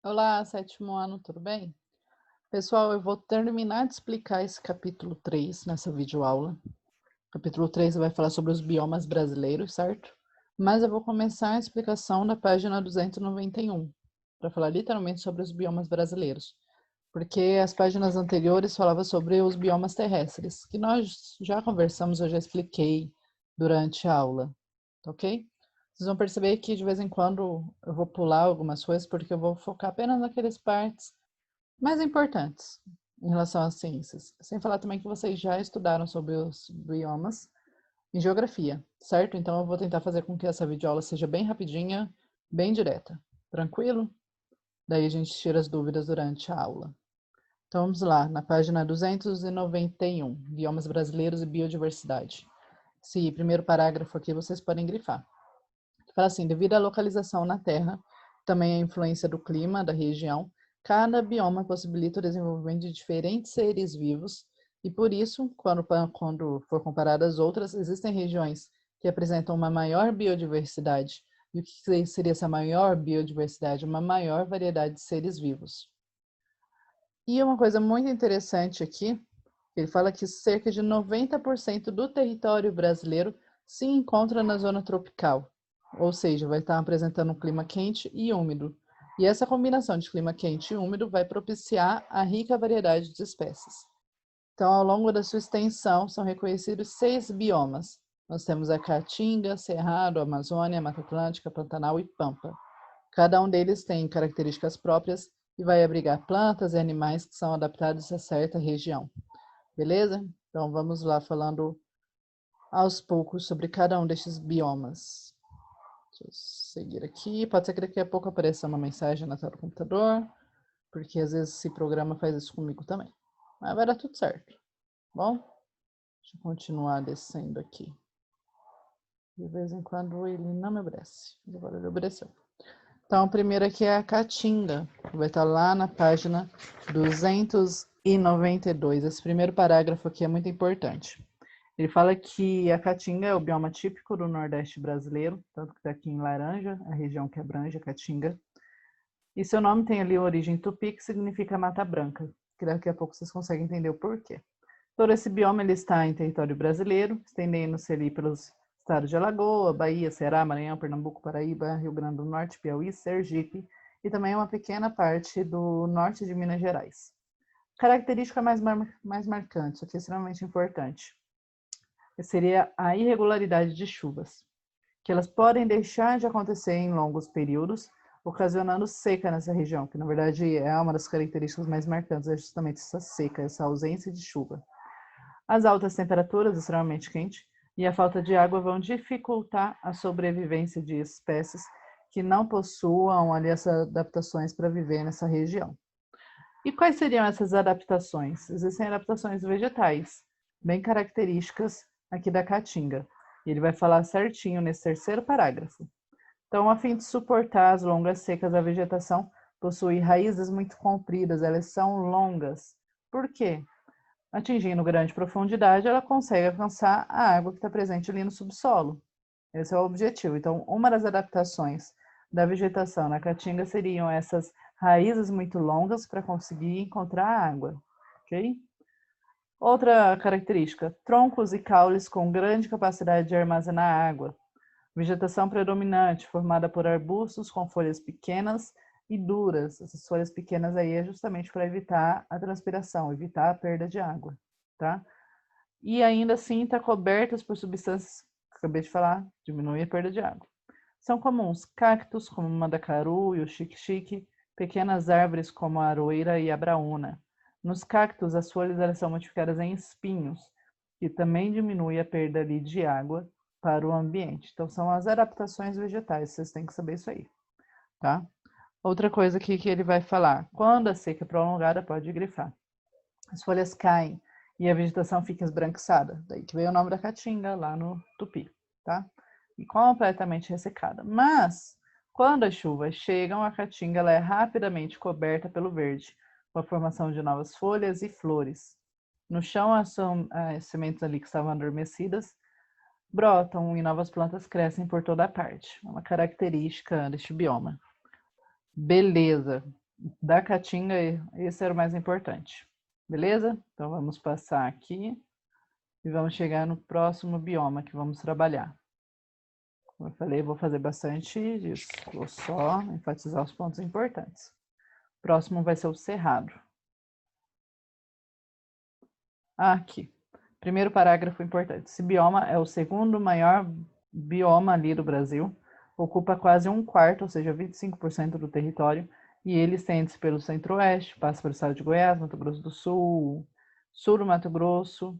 Olá, sétimo ano, tudo bem? Pessoal, eu vou terminar de explicar esse capítulo 3 nessa videoaula. Capítulo 3 vai falar sobre os biomas brasileiros, certo? Mas eu vou começar a explicação na página 291, para falar literalmente sobre os biomas brasileiros. Porque as páginas anteriores falavam sobre os biomas terrestres, que nós já conversamos, eu já expliquei durante a aula, tá ok? Vocês vão perceber que de vez em quando eu vou pular algumas coisas, porque eu vou focar apenas naquelas partes mais importantes em relação às ciências. Sem falar também que vocês já estudaram sobre os biomas em geografia, certo? Então eu vou tentar fazer com que essa videoaula seja bem rapidinha, bem direta. Tranquilo? Daí a gente tira as dúvidas durante a aula. Então vamos lá, na página 291, biomas brasileiros e biodiversidade. Esse primeiro parágrafo aqui vocês podem grifar. Fala assim, devido à localização na Terra, também a influência do clima da região, cada bioma possibilita o desenvolvimento de diferentes seres vivos e por isso, quando for comparado às outras, existem regiões que apresentam uma maior biodiversidade. E o que seria essa maior biodiversidade? Uma maior variedade de seres vivos. E uma coisa muito interessante aqui, ele fala que cerca de 90% do território brasileiro se encontra na zona tropical, ou seja, vai estar apresentando um clima quente e úmido. E essa combinação de clima quente e úmido vai propiciar a rica variedade de espécies. Então, ao longo da sua extensão, são reconhecidos 6 biomas. Nós temos a Caatinga, Cerrado, Amazônia, Mata Atlântica, Pantanal e Pampa. Cada um deles tem características próprias e vai abrigar plantas e animais que são adaptados a certa região. Beleza? Então vamos lá falando aos poucos sobre cada um destes biomas. Deixa eu seguir aqui. Pode ser que daqui a pouco apareça uma mensagem na tela do computador, porque às vezes esse programa faz isso comigo também. Mas vai dar tudo certo. Bom, deixa eu continuar descendo aqui. De vez em quando ele não me obedece. Agora ele obedeceu. Então, o primeiro aqui é a Caatinga, que vai estar lá na página 292. Esse primeiro parágrafo aqui é muito importante. Ele fala que a Caatinga é o bioma típico do Nordeste brasileiro, tanto que está aqui em laranja, a região que abrange a Caatinga. E seu nome tem ali origem tupi, que significa mata branca, que daqui a pouco vocês conseguem entender o porquê. Todo esse bioma ele está em território brasileiro, estendendo-se ali pelos estados de Alagoas, Bahia, Ceará, Maranhão, Pernambuco, Paraíba, Rio Grande do Norte, Piauí, Sergipe e também uma pequena parte do norte de Minas Gerais. Característica mais marcante, isso aqui é extremamente importante, seria a irregularidade de chuvas, que elas podem deixar de acontecer em longos períodos, ocasionando seca nessa região, que na verdade é uma das características mais marcantes, é justamente essa seca, essa ausência de chuva. As altas temperaturas, extremamente quente, e a falta de água vão dificultar a sobrevivência de espécies que não possuam ali essas adaptações para viver nessa região. E quais seriam essas adaptações? Existem adaptações vegetais, bem características aqui da Caatinga. E ele vai falar certinho nesse terceiro parágrafo. Então, a fim de suportar as longas secas, a vegetação possui raízes muito compridas, elas são longas. Por quê? Atingindo grande profundidade, ela consegue alcançar a água que está presente ali no subsolo. Esse é o objetivo. Então, uma das adaptações da vegetação na Caatinga seriam essas raízes muito longas para conseguir encontrar água, ok? Outra característica, troncos e caules com grande capacidade de armazenar água. Vegetação predominante, formada por arbustos com folhas pequenas e duras. Essas folhas pequenas aí é justamente para evitar a transpiração, evitar a perda de água, tá? E ainda assim está cobertas por substâncias que acabei de falar, diminui a perda de água. São comuns cactos, como o mandacaru e o xique-xique, pequenas árvores como a aroeira e a braúna. Nos cactos, as folhas elas são modificadas em espinhos, que também diminui a perda ali de água para o ambiente. Então, são as adaptações vegetais, vocês têm que saber isso aí, tá? Outra coisa aqui que ele vai falar, quando a seca é prolongada, pode grifar. As folhas caem e a vegetação fica esbranquiçada. Daí que veio o nome da caatinga lá no Tupi, tá? E completamente ressecada. Mas, quando as chuvas chegam, a caatinga ela é rapidamente coberta pelo verde, com a formação de novas folhas e flores. No chão, as sementes ali que estavam adormecidas brotam e novas plantas crescem por toda a parte. É uma característica deste bioma. Beleza. da Caatinga, esse era o mais importante. Beleza? Então vamos passar aqui e vamos chegar no próximo bioma que vamos trabalhar. Como eu falei, vou fazer bastante disso. Vou só enfatizar os pontos importantes. O próximo vai ser o Cerrado. Aqui. Primeiro parágrafo importante. Esse bioma é o segundo maior bioma ali do Brasil. Ocupa quase um quarto, ou seja, 25% do território. E ele estende-se pelo centro-oeste, passa pelo estado de Goiás, Mato Grosso do Sul, sul do Mato Grosso,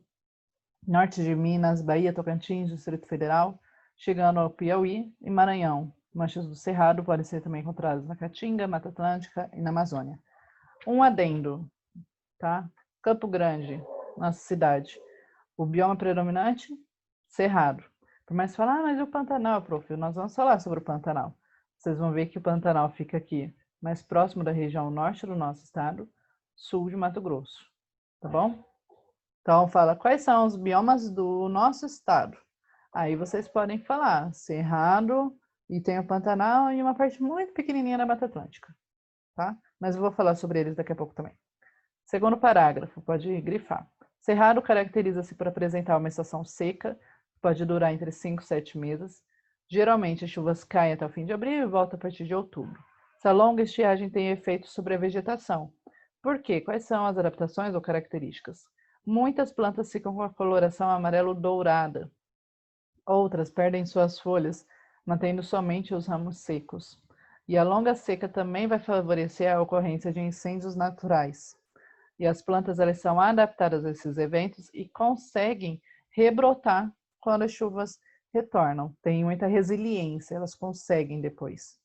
norte de Minas, Bahia, Tocantins, Distrito Federal, chegando ao Piauí e Maranhão. Manchas do Cerrado podem ser também encontradas na Caatinga, Mata Atlântica e na Amazônia. Um adendo, tá? Campo Grande, nossa cidade. O bioma predominante, Cerrado. Por mais que falar, mas e o Pantanal, prof? Nós vamos falar sobre o Pantanal. Vocês vão ver que o Pantanal fica aqui, mais próximo da região norte do nosso estado, sul de Mato Grosso. Tá bom? Então, fala quais são os biomas do nosso estado. Aí vocês podem falar Cerrado, e tem o Pantanal e uma parte muito pequenininha da Mata Atlântica. Tá? Mas eu vou falar sobre eles daqui a pouco também. Segundo parágrafo, pode grifar. Cerrado caracteriza-se por apresentar uma estação seca, que pode durar entre 5 e 7 meses. Geralmente, as chuvas caem até o fim de abril e voltam a partir de outubro. Essa longa estiagem tem efeito sobre a vegetação. Por quê? Quais são as adaptações ou características? Muitas plantas ficam com a coloração amarelo-dourada. Outras perdem suas folhas, mantendo somente os ramos secos. E a longa seca também vai favorecer a ocorrência de incêndios naturais. E as plantas elas são adaptadas a esses eventos e conseguem rebrotar quando as chuvas retornam. Tem muita resiliência, elas conseguem depois.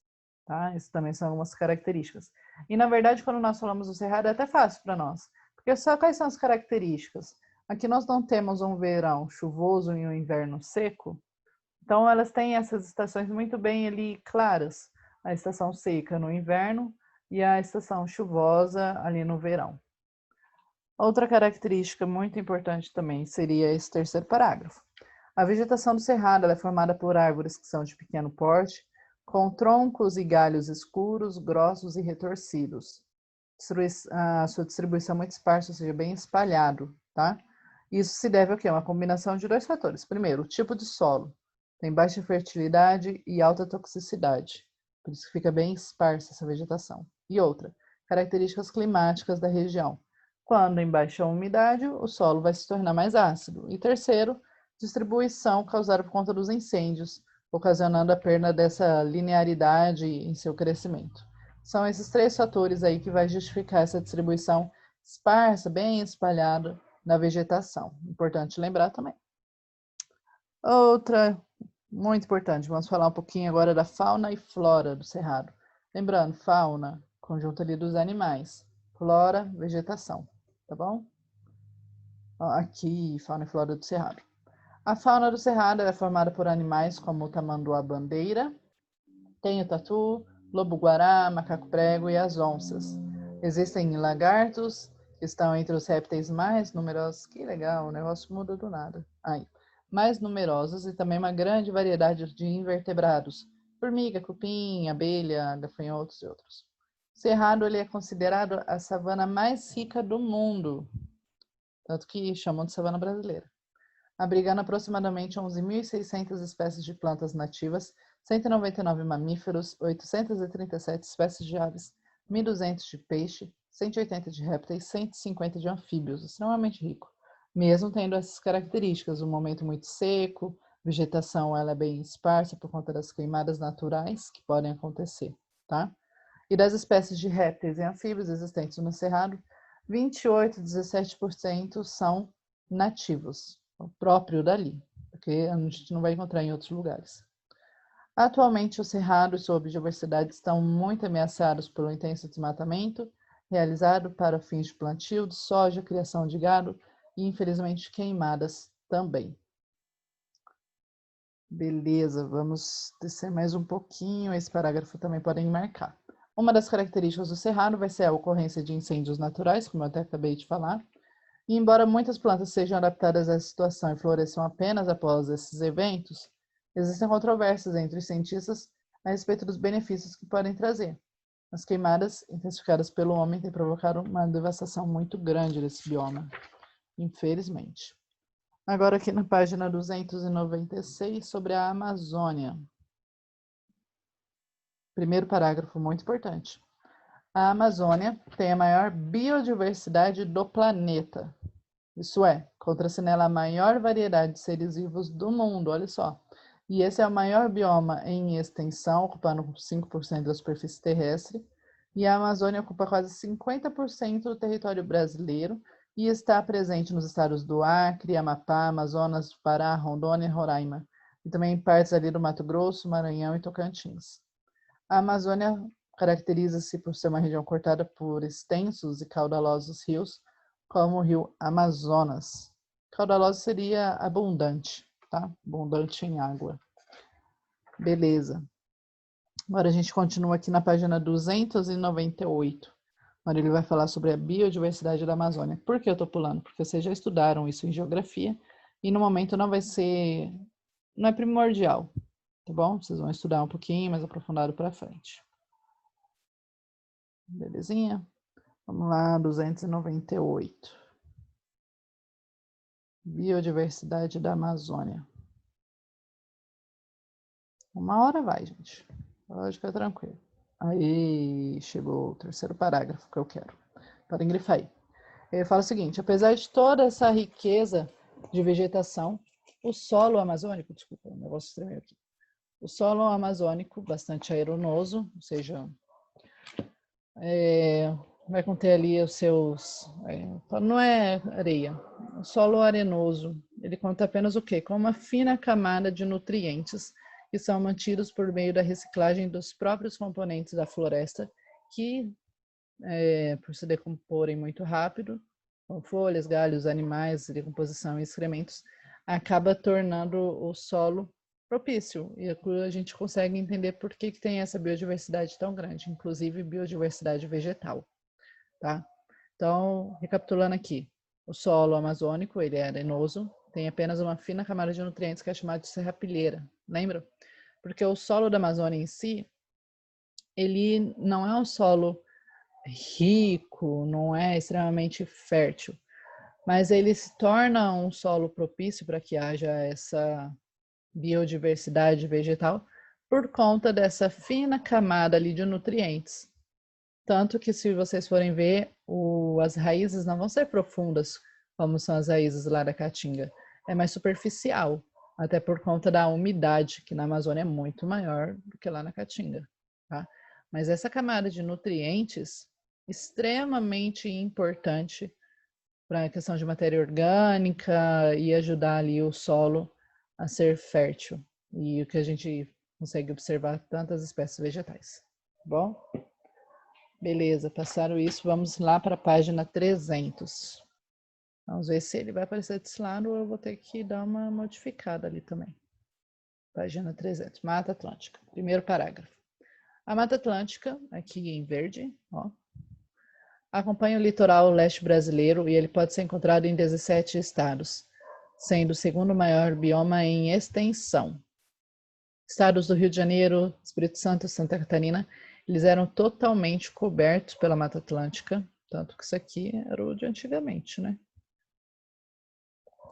Tá? Isso também são algumas características. E, na verdade, quando nós falamos do Cerrado, é até fácil para nós. Porque só quais são as características? Aqui nós não temos um verão chuvoso e um inverno seco. Então, elas têm essas estações muito bem ali claras. A estação seca no inverno e a estação chuvosa ali no verão. Outra característica muito importante também seria esse terceiro parágrafo. A vegetação do cerrado é formada por árvores que são de pequeno porte, com troncos e galhos escuros, grossos e retorcidos. A sua distribuição é muito esparsa, ou seja, bem espalhado, tá? Isso se deve ao quê? Uma combinação de dois fatores. Primeiro, o tipo de solo. Tem baixa fertilidade e alta toxicidade. Por isso que fica bem esparsa essa vegetação. E outra, características climáticas da região. Quando em baixa umidade, o solo vai se tornar mais ácido. E terceiro, distribuição causada por conta dos incêndios, ocasionando a perda dessa linearidade em seu crescimento. São esses três fatores aí que vai justificar essa distribuição esparsa, bem espalhada na vegetação. Importante lembrar também. Outra muito importante, vamos falar um pouquinho agora da fauna e flora do cerrado. Lembrando, fauna, conjunto ali dos animais, flora, vegetação, tá bom? Aqui, fauna e flora do cerrado. A fauna do cerrado é formada por animais como o tamanduá-bandeira, tem o tatu, lobo-guará, macaco-prego e as onças. Existem lagartos, que estão entre os répteis mais numerosos. Que legal, o negócio muda do nada. Aí, mais numerosos e também uma grande variedade de invertebrados. Formiga, cupim, abelha, gafanhotos e outros. O cerrado ele é considerado a savana mais rica do mundo, tanto que chamam de savana brasileira, abrigando aproximadamente 11.600 espécies de plantas nativas, 199 mamíferos, 837 espécies de aves, 1.200 de peixe, 180 de répteis, 150 de anfíbios, extremamente rico. Mesmo tendo essas características, um momento muito seco, vegetação ela é bem esparsa por conta das queimadas naturais que podem acontecer, tá? E das espécies de répteis e anfíbios existentes no Cerrado, 28,17% são nativos, o próprio dali, porque a gente não vai encontrar em outros lugares. Atualmente, o Cerrado e sua biodiversidade estão muito ameaçados pelo intenso desmatamento realizado para fins de plantio de soja, criação de gado e, infelizmente, queimadas também. Beleza, vamos descer mais um pouquinho. Esse parágrafo também podem marcar. Uma das características do cerrado vai ser a ocorrência de incêndios naturais, como eu até acabei de falar. E embora muitas plantas sejam adaptadas à situação e floresçam apenas após esses eventos, existem controvérsias entre os cientistas a respeito dos benefícios que podem trazer. As queimadas intensificadas pelo homem têm provocado uma devastação muito grande desse bioma, infelizmente. Agora aqui na página 296, sobre a Amazônia. Primeiro parágrafo, muito importante. A Amazônia tem a maior biodiversidade do planeta. Isso é, encontra-se nela a maior variedade de seres vivos do mundo, olha só. E esse é o maior bioma em extensão, ocupando 5% da superfície terrestre. E a Amazônia ocupa quase 50% do território brasileiro e está presente nos estados do Acre, Amapá, Amazonas, Pará, Rondônia e Roraima. E também em partes ali do Mato Grosso, Maranhão e Tocantins. A Amazônia caracteriza-se por ser uma região cortada por extensos e caudalosos rios, como o rio Amazonas. Caudaloso seria abundante, tá? Abundante em água. Beleza. Agora a gente continua aqui na página 298. Agora ele vai falar sobre a biodiversidade da Amazônia. Por que eu estou pulando? Porque vocês já estudaram isso em geografia e no momento não vai ser, não é primordial, tá bom? Vocês vão estudar um pouquinho mais aprofundado para frente. Belezinha? Vamos lá, 298. Biodiversidade da Amazônia. Uma hora vai, gente. Pode ficar tranquilo. Aí, chegou o terceiro parágrafo que eu quero. Podem grifar aí. Ele fala o seguinte: apesar de toda essa riqueza de vegetação, o solo amazônico, desculpa, o negócio estranho aqui. O solo amazônico, bastante aeronoso, ou seja, vai conter ali os seus... não é areia. O solo arenoso, ele conta apenas o quê? Com uma fina camada de nutrientes que são mantidos por meio da reciclagem dos próprios componentes da floresta, que, por se decomporem muito rápido, com folhas, galhos, animais, decomposição e excrementos, acaba tornando o solo propício. E a gente consegue entender por que tem essa biodiversidade tão grande, inclusive biodiversidade vegetal. Tá? Então, recapitulando aqui, o solo amazônico, ele é arenoso, tem apenas uma fina camada de nutrientes que é chamada de serrapilheira, lembra? Porque o solo da Amazônia em si, ele não é um solo rico, não é extremamente fértil, mas ele se torna um solo propício para que haja essa biodiversidade vegetal por conta dessa fina camada ali de nutrientes. Tanto que se vocês forem ver, as raízes não vão ser profundas, como são as raízes lá da Caatinga. É mais superficial, até por conta da umidade, que na Amazônia é muito maior do que lá na Caatinga. Tá? Mas essa camada de nutrientes, extremamente importante para a questão de matéria orgânica e ajudar ali o solo a ser fértil. E o que a gente consegue observar tantas espécies vegetais. Tá bom? Beleza, passaram isso, vamos lá para a página 300. Vamos ver se ele vai aparecer desse lado ou eu vou ter que dar uma modificada ali também. Página 300, Mata Atlântica, primeiro parágrafo. A Mata Atlântica, aqui em verde, ó, acompanha o litoral leste brasileiro e ele pode ser encontrado em 17 estados, sendo o segundo maior bioma em extensão. Estados do Rio de Janeiro, Espírito Santo e Santa Catarina, eles eram totalmente cobertos pela Mata Atlântica, tanto que isso aqui era o de antigamente, né?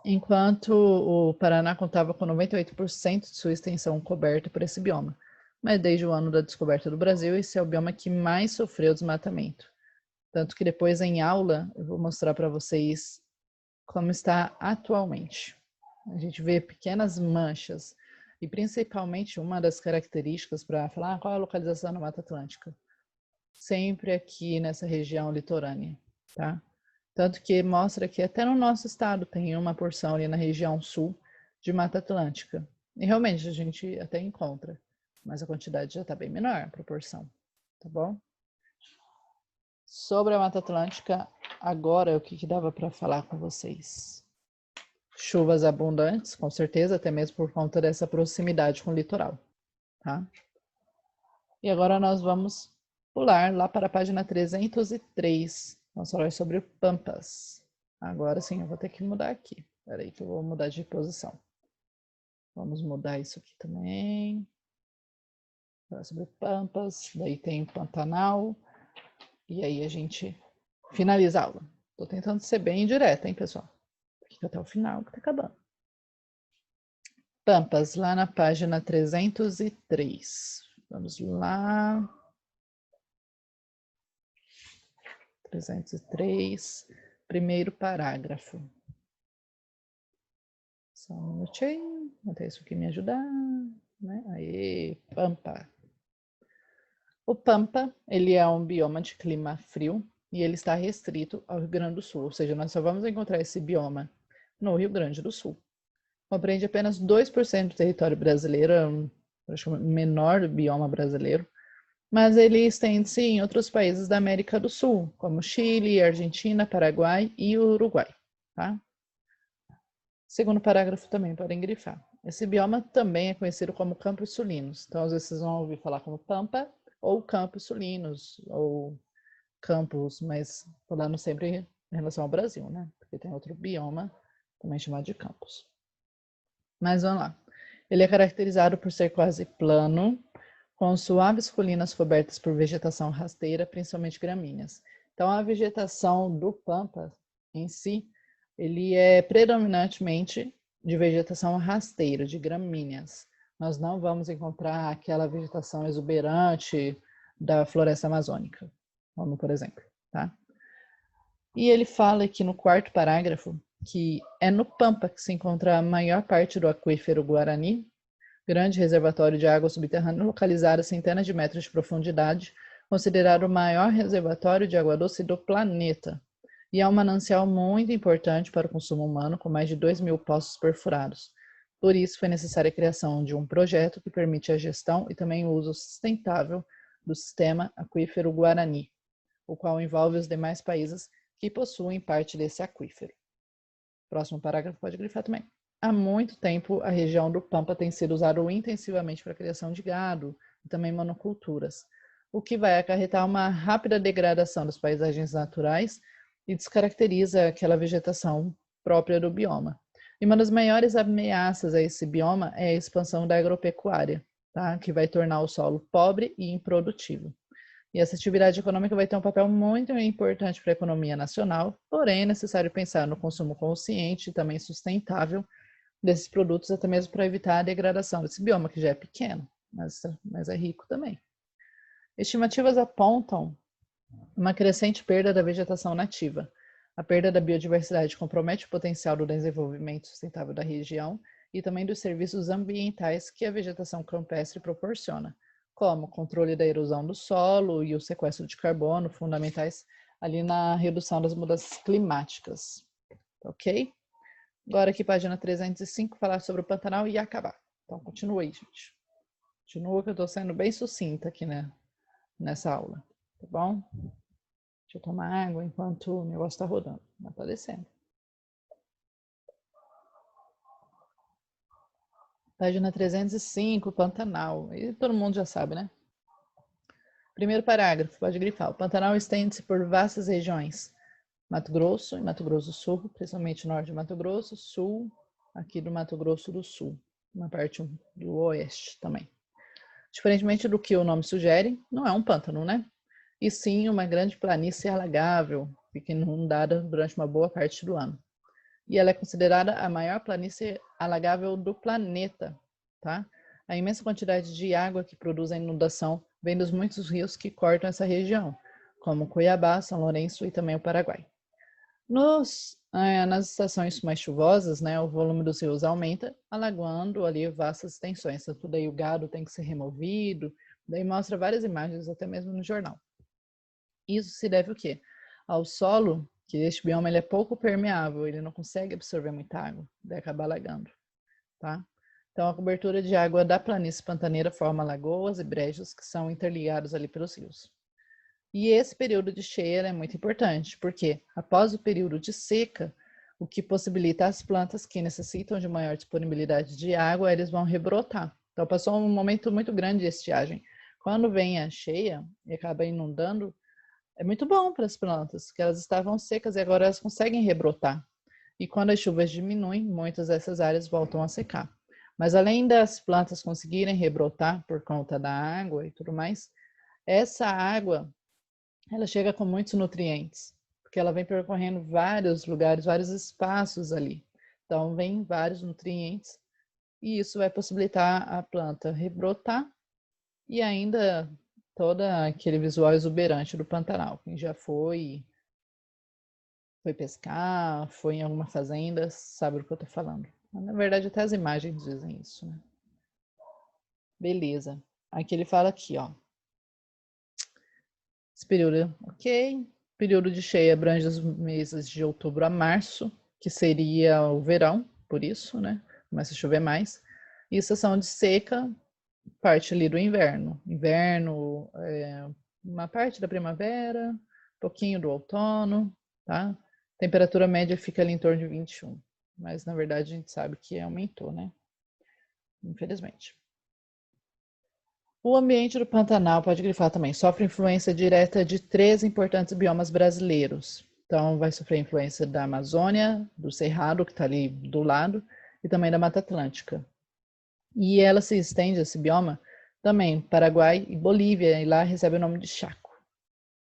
Enquanto o Paraná contava com 98% de sua extensão coberta por esse bioma. Mas desde o ano da descoberta do Brasil, esse é o bioma que mais sofreu desmatamento. Tanto que depois em aula eu vou mostrar para vocês como está atualmente. A gente vê pequenas manchas e principalmente uma das características para falar qual é a localização da Mata Atlântica. Sempre aqui nessa região litorânea, tá? Tanto que mostra que até no nosso estado tem uma porção ali na região sul de Mata Atlântica. E realmente a gente até encontra, mas a quantidade já está bem menor, a proporção, tá bom? Sobre a Mata Atlântica, agora o que dava para falar com vocês? Chuvas abundantes, com certeza, até mesmo por conta dessa proximidade com o litoral, tá? E agora nós vamos pular lá para a página 303. Vamos falar sobre o Pampas. Agora sim, eu vou ter que mudar aqui. Espera aí que eu vou mudar de posição. Vamos mudar isso aqui também. falar sobre pampas, daí tem Pantanal, e aí a gente finaliza a aula. Tô tentando ser bem direta, hein, pessoal? Fica até o final que tá acabando. Pampas, lá na página 303. Vamos lá. 303, primeiro parágrafo. Só um minutinho, até isso aqui me ajudar. Né? Aê, Pampa. O Pampa, ele é um bioma de clima frio e ele está restrito ao Rio Grande do Sul, ou seja, nós só vamos encontrar esse bioma no Rio Grande do Sul. Compreende apenas 2% do território brasileiro, é praticamente menor bioma brasileiro, mas ele estende-se em outros países da América do Sul, como Chile, Argentina, Paraguai e Uruguai. Tá? Segundo parágrafo também podem grifar. Esse bioma também é conhecido como Campos Sulinos. Então, às vezes vocês vão ouvir falar como Pampa ou Campos Sulinos, ou Campos, mas falando sempre em relação ao Brasil, né? Porque tem outro bioma também chamado de Campos. Mas vamos lá. Ele é caracterizado por ser quase plano, com suaves colinas cobertas por vegetação rasteira, principalmente gramíneas. Então, a vegetação do Pampa em si, ele é predominantemente de vegetação rasteira, de gramíneas. Nós não vamos encontrar aquela vegetação exuberante da floresta amazônica, como por exemplo, tá? E ele fala aqui no quarto parágrafo que é no Pampa que se encontra a maior parte do aquífero Guarani, grande reservatório de água subterrânea localizado a centenas de metros de profundidade, considerado o maior reservatório de água doce do planeta. E é um manancial muito importante para o consumo humano, com mais de 2.000 poços perfurados. Por isso, foi necessária a criação de um projeto que permite a gestão e também o uso sustentável do sistema aquífero Guarani, o qual envolve os demais países que possuem parte desse aquífero. Próximo parágrafo pode grifar também. Há muito tempo, a região do Pampa tem sido usada intensivamente para a criação de gado e também monoculturas, o que vai acarretar uma rápida degradação das paisagens naturais e descaracteriza aquela vegetação própria do bioma. E uma das maiores ameaças a esse bioma é a expansão da agropecuária, tá? Que vai tornar o solo pobre e improdutivo. E essa atividade econômica vai ter um papel muito importante para a economia nacional, porém é necessário pensar no consumo consciente e também sustentável desses produtos, até mesmo para evitar a degradação desse bioma, que já é pequeno, mas é rico também. Estimativas apontam uma crescente perda da vegetação nativa. A perda da biodiversidade compromete o potencial do desenvolvimento sustentável da região e também dos serviços ambientais que a vegetação campestre proporciona, como o controle da erosão do solo e o sequestro de carbono, fundamentais ali na redução das mudanças climáticas. Ok? Agora aqui, página 305, falar sobre o Pantanal e acabar. Então, continua aí, gente. Continua que eu estou sendo bem sucinta aqui, né, nessa aula. Tá bom? Deixa eu tomar água enquanto o negócio está rodando. Não está descendo. Página 305, Pantanal. E todo mundo já sabe, né? Primeiro parágrafo, pode grifar. O Pantanal estende-se por vastas regiões. Mato Grosso e Mato Grosso do Sul, principalmente norte de Mato Grosso, sul aqui do Mato Grosso do Sul, uma parte do oeste também. Diferentemente do que o nome sugere, não é um pântano, né? E sim uma grande planície alagável, fica inundada durante uma boa parte do ano. E ela é considerada a maior planície alagável do planeta, tá? A imensa quantidade de água que produz a inundação vem dos muitos rios que cortam essa região, como Cuiabá, São Lourenço e também o Paraguai. Nas estações mais chuvosas, né, o volume dos rios aumenta, alagoando ali vastas extensões. Tanto daí o gado tem que ser removido, daí mostra várias imagens, até mesmo no jornal. Isso se deve o quê? Ao solo, que este bioma ele é pouco permeável, ele não consegue absorver muita água, daí acaba alagando, tá? Então a cobertura de água da planície pantaneira forma lagoas e brejos que são interligados ali pelos rios. E esse período de cheia é muito importante, porque após o período de seca, o que possibilita as plantas que necessitam de maior disponibilidade de água, eles vão rebrotar. Então passou um momento muito grande de estiagem. Quando vem a cheia e acaba inundando, é muito bom para as plantas, que elas estavam secas e agora elas conseguem rebrotar. E quando as chuvas diminuem, muitas dessas áreas voltam a secar. Mas além das plantas conseguirem rebrotar por conta da água e tudo mais, essa água, ela chega com muitos nutrientes, porque ela vem percorrendo vários lugares, vários espaços ali. Então, vem vários nutrientes e isso vai possibilitar a planta rebrotar e ainda todo aquele visual exuberante do Pantanal. Quem já foi pescar, foi em alguma fazenda, sabe do que eu tô falando. Na verdade, até as imagens dizem isso, né? Beleza. Aqui ele fala aqui, ó. Esse período, ok. Período de cheia abrange os meses de outubro a março, que seria o verão, por isso, né? Começa a chover mais. E estação de seca, parte ali do inverno. Inverno, uma parte da primavera, um pouquinho do outono, tá? Temperatura média fica ali em torno de 21. Mas, na verdade, a gente sabe que aumentou, né? Infelizmente. O ambiente do Pantanal, pode grifar também, sofre influência direta de 3 importantes biomas brasileiros. Então, vai sofrer influência da Amazônia, do Cerrado, que está ali do lado, e também da Mata Atlântica. E ela se estende, esse bioma, também Paraguai e Bolívia, e lá recebe o nome de Chaco,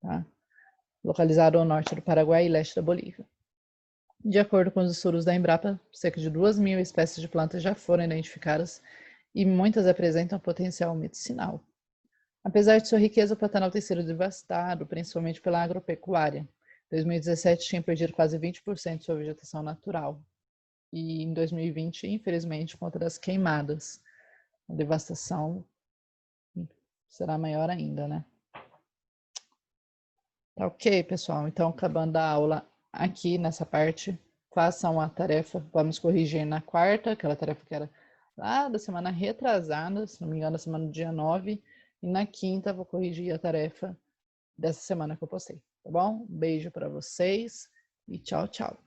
tá? Localizado ao norte do Paraguai e leste da Bolívia. De acordo com os estudos da Embrapa, cerca de 2.000 espécies de plantas já foram identificadas e muitas apresentam potencial medicinal. Apesar de sua riqueza, o Pantanal tem sido devastado, principalmente pela agropecuária. Em 2017 tinha perdido quase 20% de sua vegetação natural. E em 2020, infelizmente, por conta das queimadas, a devastação será maior ainda, né? Tá ok, pessoal. Então, acabando a aula aqui nessa parte, façam a tarefa. Vamos corrigir na quarta, aquela tarefa que era lá da semana retrasada, se não me engano, da semana do dia 9. E na quinta, vou corrigir a tarefa dessa semana que eu postei, tá bom? Beijo para vocês e tchau, tchau.